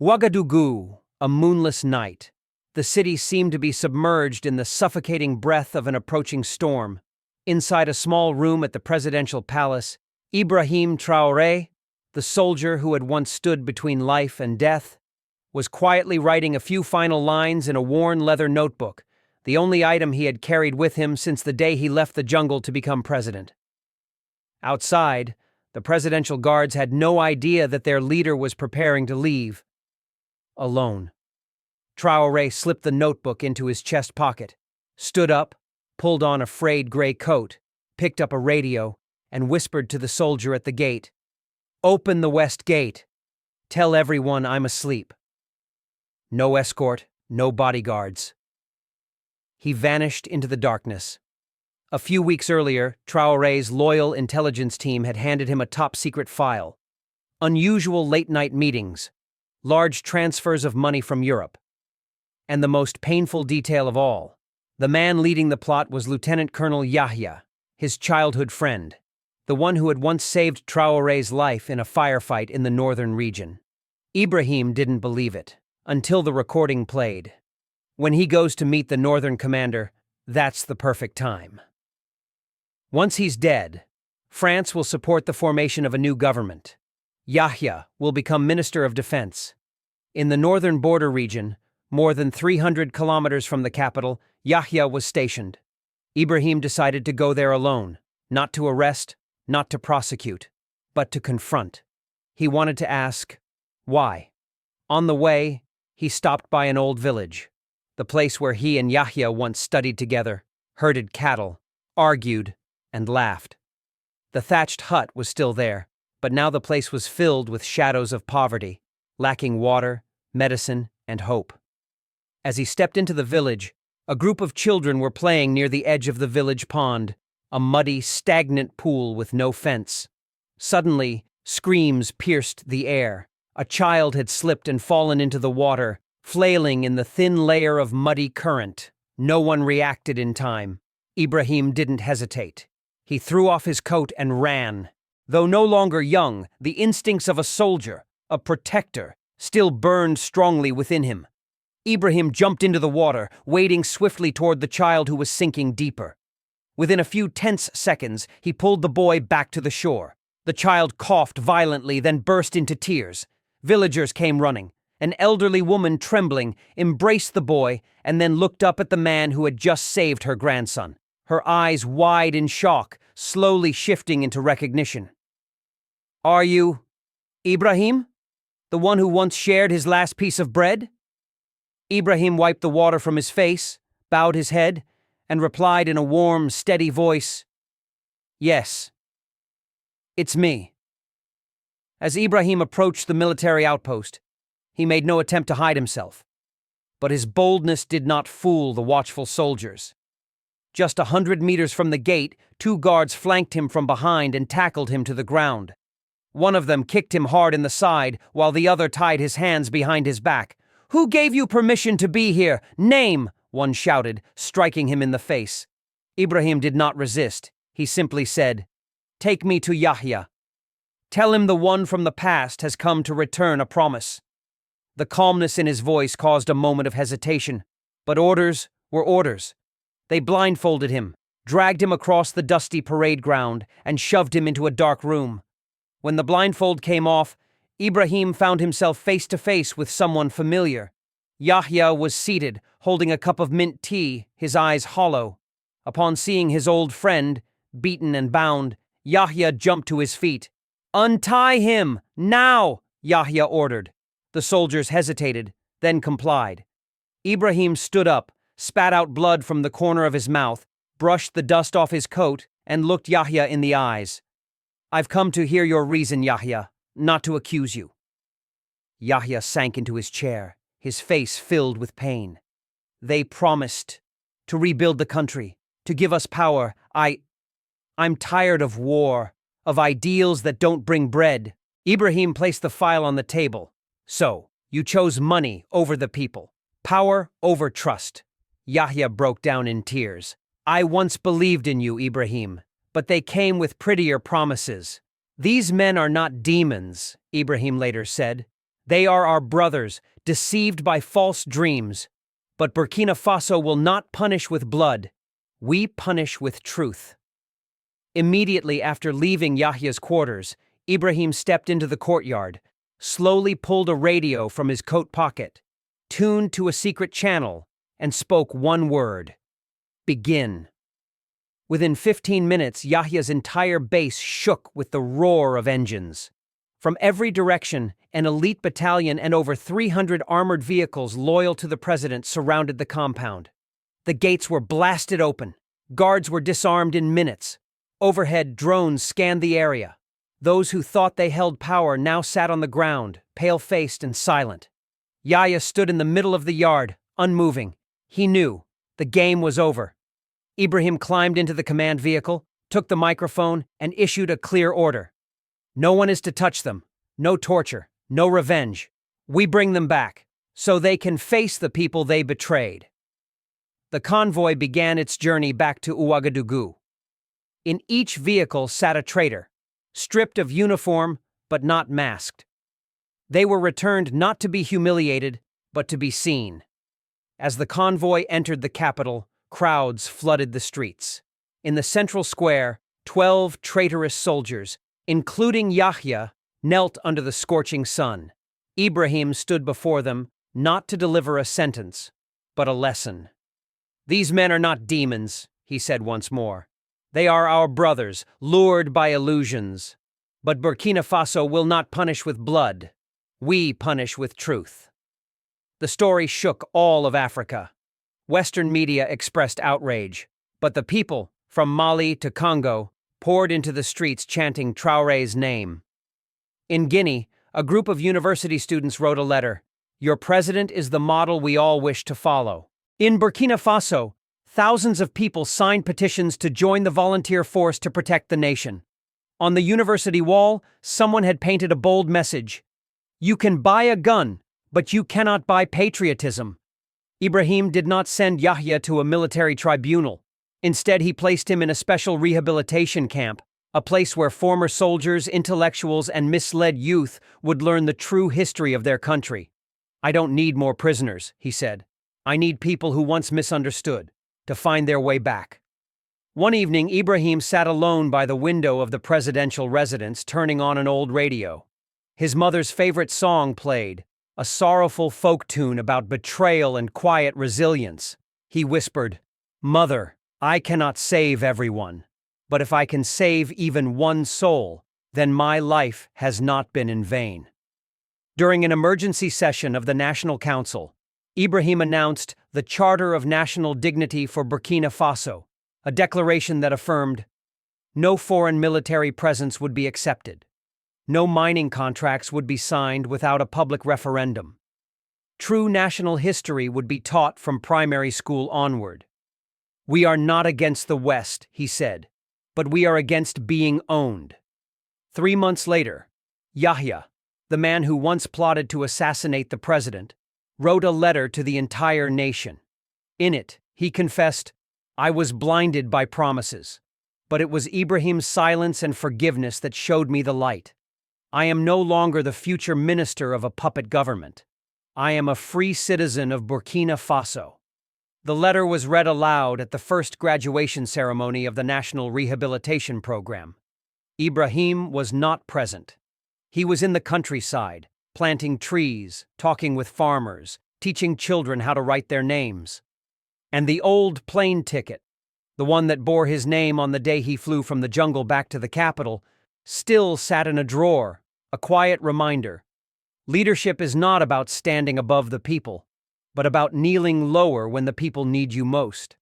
Ouagadougou, a moonless night. The city seemed to be submerged in the suffocating breath of an approaching storm. Inside a small room at the presidential palace, Ibrahim Traoré, the soldier who had once stood between life and death, was quietly writing a few final lines in a worn leather notebook, the only item he had carried with him since the day he left the jungle to become president. Outside, the presidential guards had no idea that their leader was preparing to leave. Alone. Traoré slipped the notebook into his chest pocket, stood up, pulled on a frayed gray coat, picked up a radio, and whispered to the soldier at the gate, "Open the west gate. Tell everyone I'm asleep." No escort, no bodyguards. He vanished into the darkness. A few weeks earlier, Traoré's loyal intelligence team had handed him a top-secret file. Unusual late-night meetings, large transfers of money from Europe. And the most painful detail of all, the man leading the plot was Lieutenant Colonel Yahya, his childhood friend, the one who had once saved Traoré's life in a firefight in the northern region. Ibrahim didn't believe it, until the recording played. When he goes to meet the northern commander, that's the perfect time. Once he's dead, France will support the formation of a new government. Yahya will become Minister of Defense. In the northern border region, more than 300 kilometers from the capital, Yahya was stationed. Ibrahim decided to go there alone, not to arrest, not to prosecute, but to confront. He wanted to ask, why? On the way, he stopped by an old village, the place where he and Yahya once studied together, herded cattle, argued, and laughed. The thatched hut was still there, but now the place was filled with shadows of poverty, lacking water, medicine, and hope. As he stepped into the village, a group of children were playing near the edge of the village pond, a muddy, stagnant pool with no fence. Suddenly, screams pierced the air. A child had slipped and fallen into the water, flailing in the thin layer of muddy current. No one reacted in time. Ibrahim didn't hesitate. He threw off his coat and ran. Though no longer young, the instincts of a soldier, a protector, still burned strongly within him. Ibrahim jumped into the water, wading swiftly toward the child who was sinking deeper. Within a few tense seconds, he pulled the boy back to the shore. The child coughed violently, then burst into tears. Villagers came running. An elderly woman, trembling, embraced the boy and then looked up at the man who had just saved her grandson, her eyes wide in shock, slowly shifting into recognition. "Are you Ibrahim? The one who once shared his last piece of bread?" Ibrahim wiped the water from his face, bowed his head, and replied in a warm, steady voice, "Yes, it's me." As Ibrahim approached the military outpost, he made no attempt to hide himself. But his boldness did not fool the watchful soldiers. Just 100 meters from the gate, 2 guards flanked him from behind and tackled him to the ground. One of them kicked him hard in the side, while the other tied his hands behind his back. "Who gave you permission to be here? Name!" one shouted, striking him in the face. Ibrahim did not resist. He simply said, "Take me to Yahya. Tell him the one from the past has come to return a promise." The calmness in his voice caused a moment of hesitation, but orders were orders. They blindfolded him, dragged him across the dusty parade ground, and shoved him into a dark room. When the blindfold came off, Ibrahim found himself face to face with someone familiar. Yahya was seated, holding a cup of mint tea, his eyes hollow. Upon seeing his old friend, beaten and bound, Yahya jumped to his feet. "Untie him, now!" Yahya ordered. The soldiers hesitated, then complied. Ibrahim stood up, spat out blood from the corner of his mouth, brushed the dust off his coat, and looked Yahya in the eyes. "I've come to hear your reason, Yahya, not to accuse you." Yahya sank into his chair, his face filled with pain. "They promised to rebuild the country, to give us power. I'm tired of war, of ideals that don't bring bread." Ibrahim placed the file on the table. "So, you chose money over the people, power over trust." Yahya broke down in tears. "I once believed in you, Ibrahim, but they came with prettier promises. These men are not demons," Ibrahim later said. They are our brothers, deceived by false dreams. But Burkina Faso will not punish with blood. We punish with truth. Immediately after leaving Yahya's quarters, Ibrahim stepped into the courtyard, slowly pulled a radio from his coat pocket, tuned to a secret channel, and spoke one word: begin. Within 15 minutes, Yahya's entire base shook with the roar of engines. From every direction, an elite battalion and over 300 armored vehicles loyal to the president surrounded the compound. The gates were blasted open. Guards were disarmed in minutes. Overhead, drones scanned the area. Those who thought they held power now sat on the ground, pale-faced and silent. Yahya stood in the middle of the yard, unmoving. He knew the game was over. Ibrahim climbed into the command vehicle, took the microphone, and issued a clear order. No one is to touch them. No torture. No revenge. We bring them back, so they can face the people they betrayed. The convoy began its journey back to Ouagadougou. In each vehicle sat a traitor, stripped of uniform but not masked. They were returned not to be humiliated, but to be seen. As the convoy entered the capital, crowds flooded the streets. In the central square, 12 traitorous soldiers, including Yahya, knelt under the scorching sun. Ibrahim stood before them, not to deliver a sentence, but a lesson. "These men are not demons," he said once more. "They are our brothers, lured by illusions. But Burkina Faso will not punish with blood. We punish with truth." The story shook all of Africa. Western media expressed outrage, but the people, from Mali to Congo, poured into the streets chanting Traoré's name. In Guinea, a group of university students wrote a letter. "Your president is the model we all wish to follow." In Burkina Faso, thousands of people signed petitions to join the volunteer force to protect the nation. On the university wall, someone had painted a bold message: "You can buy a gun, but you cannot buy patriotism." Ibrahim did not send Yahya to a military tribunal. Instead, he placed him in a special rehabilitation camp, a place where former soldiers, intellectuals, and misled youth would learn the true history of their country. "I don't need more prisoners," he said. "I need people who once misunderstood, to find their way back." One evening, Ibrahim sat alone by the window of the presidential residence, turning on an old radio. His mother's favorite song played, a sorrowful folk tune about betrayal and quiet resilience. He whispered, "Mother, I cannot save everyone, but if I can save even one soul, then my life has not been in vain." During an emergency session of the National Council, Ibrahim announced the Charter of National Dignity for Burkina Faso, a declaration that affirmed no foreign military presence would be accepted. No mining contracts would be signed without a public referendum. True national history would be taught from primary school onward. "We are not against the West," he said, "but we are against being owned." 3 months later, Yahya, the man who once plotted to assassinate the president, wrote a letter to the entire nation. In it, he confessed, "I was blinded by promises, but it was Ibrahim's silence and forgiveness that showed me the light. I am no longer the future minister of a puppet government. I am a free citizen of Burkina Faso." The letter was read aloud at the first graduation ceremony of the National Rehabilitation Program. Ibrahim was not present. He was in the countryside, planting trees, talking with farmers, teaching children how to write their names. And the old plane ticket, the one that bore his name on the day he flew from the jungle back to the capital, still sat in a drawer, a quiet reminder. Leadership is not about standing above the people, but about kneeling lower when the people need you most.